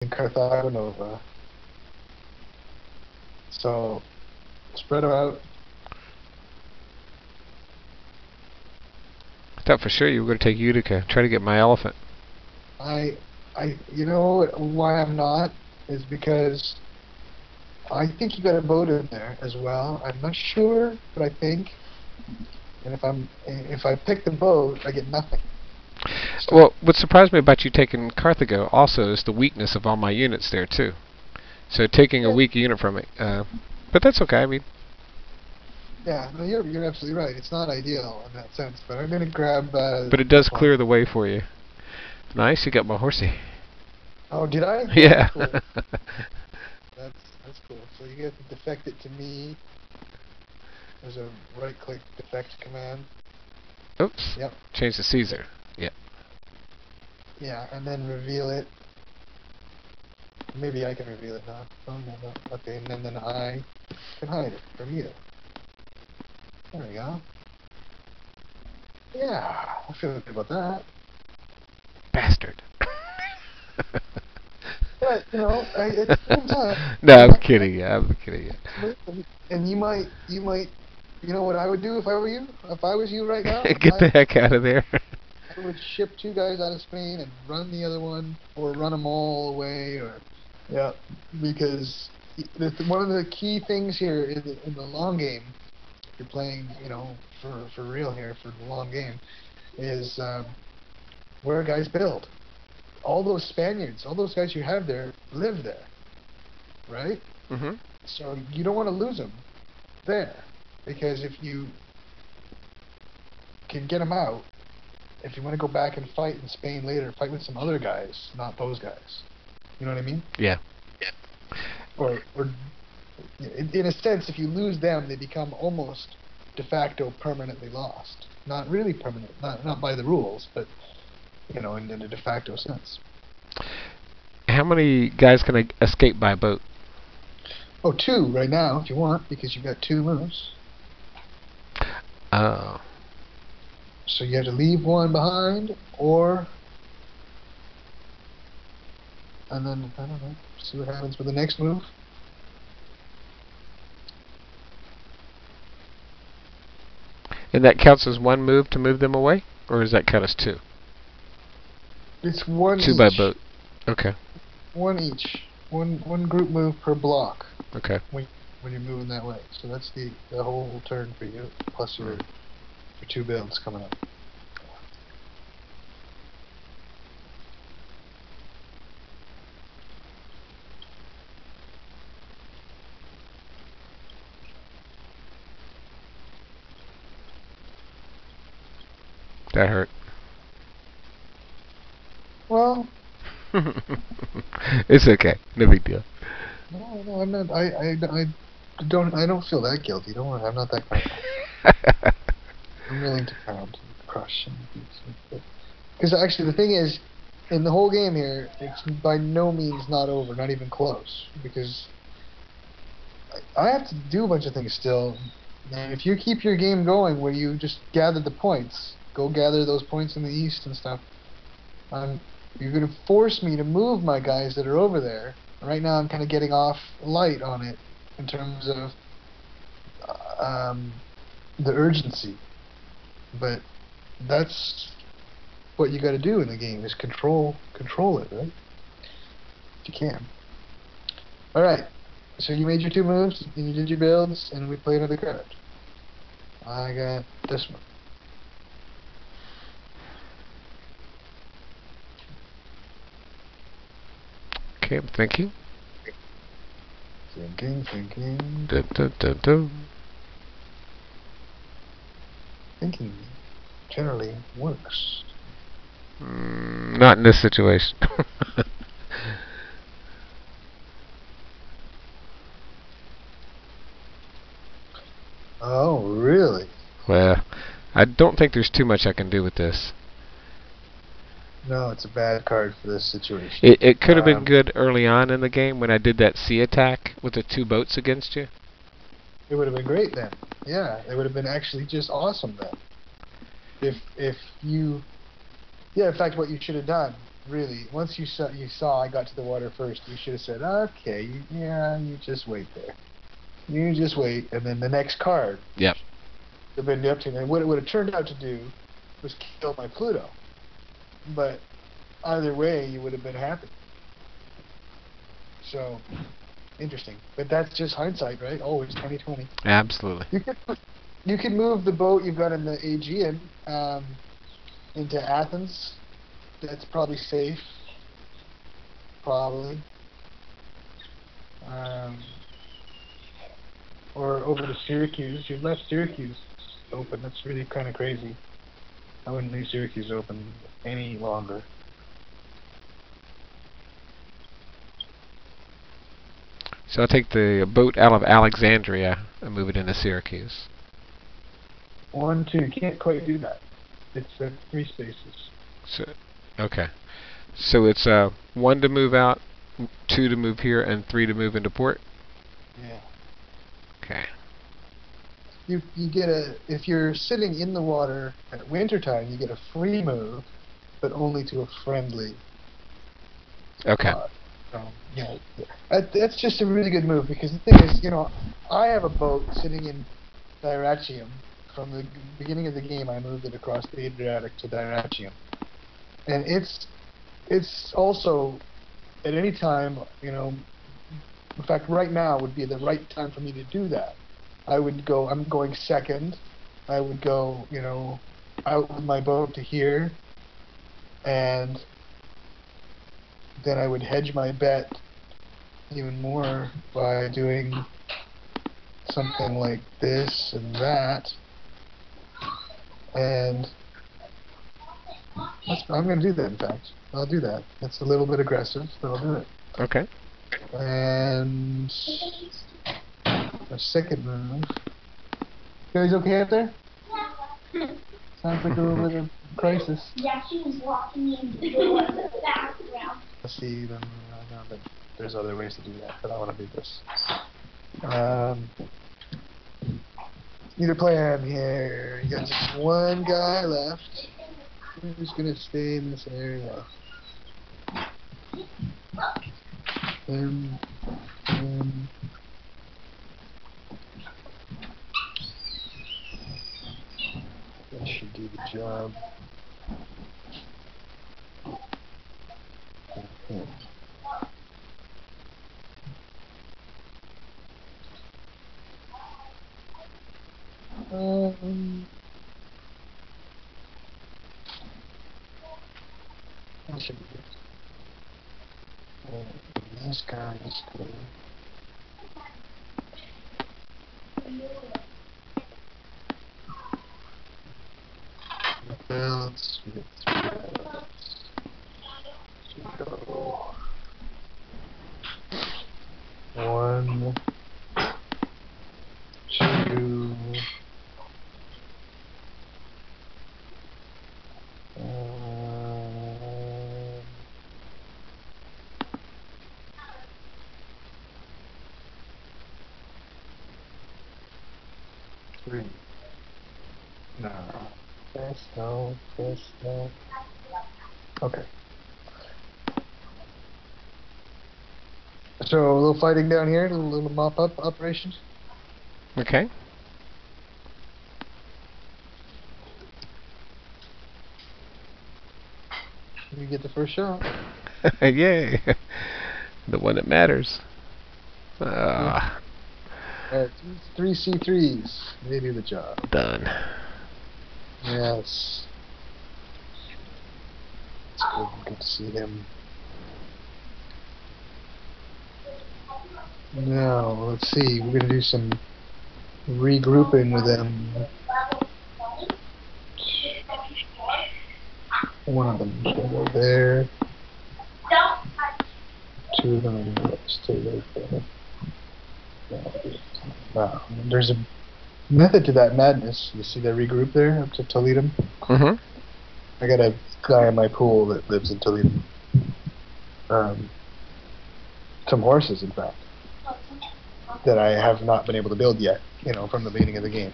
in Carthago Nova. So spread them out. I thought for sure you were going to take Utica. Try to get my elephant. You know why I'm not is because I think you got a boat in there as well. I'm not sure, but I think. And if I pick the boat, I get nothing. So, Well, what surprised me about you taking Carthago also is the weakness of all my units there too. So taking a yeah, weak unit from it, but that's okay. I mean, yeah, no, you're absolutely right. It's not ideal in that sense, but I'm gonna grab but it this does one. clear the way for you. Nice, you got my horsey. Oh, did I? Oh, Yeah. cool. That's cool. So you get to defect it to me. There's a right-click defect command. Oops. Yep. Change to Caesar. Yeah. Yeah, and then reveal it. Maybe I can reveal it now. Oh, no. Okay, and then I can hide it from you. There we go. Yeah, I feel good about that. Bastard. But, at the same time, No, I'm kidding you. I'm kidding you. and you know what I would do if I were you? If I was you right now, Get the heck out of there. I would ship 2 guys out of Spain and run the other one, or run them all away, or yeah, because one of the key things here in the long game, if you're playing, for real here for the long game, is where guys build. All those Spaniards, all those guys you have there, live there, right? Mm-hmm. So you don't want to lose them there, because if you can get them out, if you want to go back and fight in Spain later, fight with some other guys, not those guys. You know what I mean? Yeah. Or in a sense, if you lose them, they become almost de facto permanently lost. Not really permanent, not by the rules, but in a de facto sense. How many guys can I escape by boat? Oh, 2 right now if you want, because you've got 2 moves. Oh. So you have to leave 1 behind, and then I don't know. See what happens with the next move. And that counts as 1 move to move them away? Or does that count as 2? It's 1 2 by each. boat. Okay. 1 each. One group move per block. Okay. When you're moving that way. So that's the whole turn for you, plus your 2 builds coming up. That hurt. Well, It's okay. No big deal. no, I'm not. I don't feel that guilty. Don't worry, I'm not that kind of guy. I'm willing to pound and crush and because actually the thing is, in the whole game here, it's by no means not over, not even close. Because I have to do a bunch of things still. And if you keep your game going where you just gather the points, go gather those points in the east and stuff, you're going to force me to move my guys that are over there. Right now I'm kind of getting off light on it in terms of the urgency. But that's what you got to do in the game, is control it, right? If you can. All right. So you made your 2 moves, and you did your builds, and we play another card. I got this one. Okay, I'm thinking. Thinking. Dun, dun, dun, dun. Thinking generally works. Not in this situation. Oh, really? Well, I don't think there's too much I can do with this. No, it's a bad card for this situation. It could have been good early on in the game when I did that sea attack with the 2 boats against you. It would have been great then. Yeah, it would have been actually just awesome then. If you, yeah, in fact, what you should have done Really, once you saw I got to the water first, you should have said, okay, yeah, you just wait there. You just wait, and then the next card Yep. would have been up to me. And what it would have turned out to do was kill my Pluto. But either way, you would have been happy. So, interesting. But that's just hindsight, right? Always 20/20. Absolutely. You can move the boat you've got in the Aegean into Athens. That's probably safe. Probably. Or over to Syracuse. You've left Syracuse open. That's really kind of crazy. I wouldn't leave Syracuse open any longer. So I'll take the boat out of Alexandria and move it into Syracuse. 1, 2. You can't quite do that. It's 3 spaces. So, okay. So it's 1 to move out, 2 to move here, and 3 to move into port? Yeah. Okay. You get if you're sitting in the water at wintertime, you get a free move, but only to a friendly. Okay. Yeah, that's just a really good move, because the thing is, I have a boat sitting in Dyrrhachium. From the beginning of the game, I moved it across the Adriatic to Dyrrhachium, and it's also at any time, in fact, right now would be the right time for me to do that. I'm going second. I would go, out with my boat to here, and then I would hedge my bet even more by doing something like this and that. And I'm going to do that, in fact. I'll do that. It's a little bit aggressive, but I'll do it. Okay. And a second move. You guys okay up there? Sounds like a little bit of crisis. Yeah, she was walking in the door in the background. Let's see, then I know that there's other ways to do that, but I want to do this. Either plan here. You got just one guy left. Who's gonna stay in this area? That should do the job. Okay. That should be good. This guy is good. Let's get go. 1, 2. 3. No. This, no. Okay. So a little fighting down here, a little mop-up operation. Okay. You get the first shot. Yay. The one that matters. Alright, 3 C3s. They do the job. Done. Yes. It's good to see them. Now, let's see. We're going to do some regrouping with them. One of them is going to go there. 2 of them are going to stay right there. Wow. There's a method to that madness. You see that regroup there up to Toledo? Mm-hmm. I got a guy in my pool that lives in Toledo. Some horses, in fact, that I have not been able to build yet, from the beginning of the game.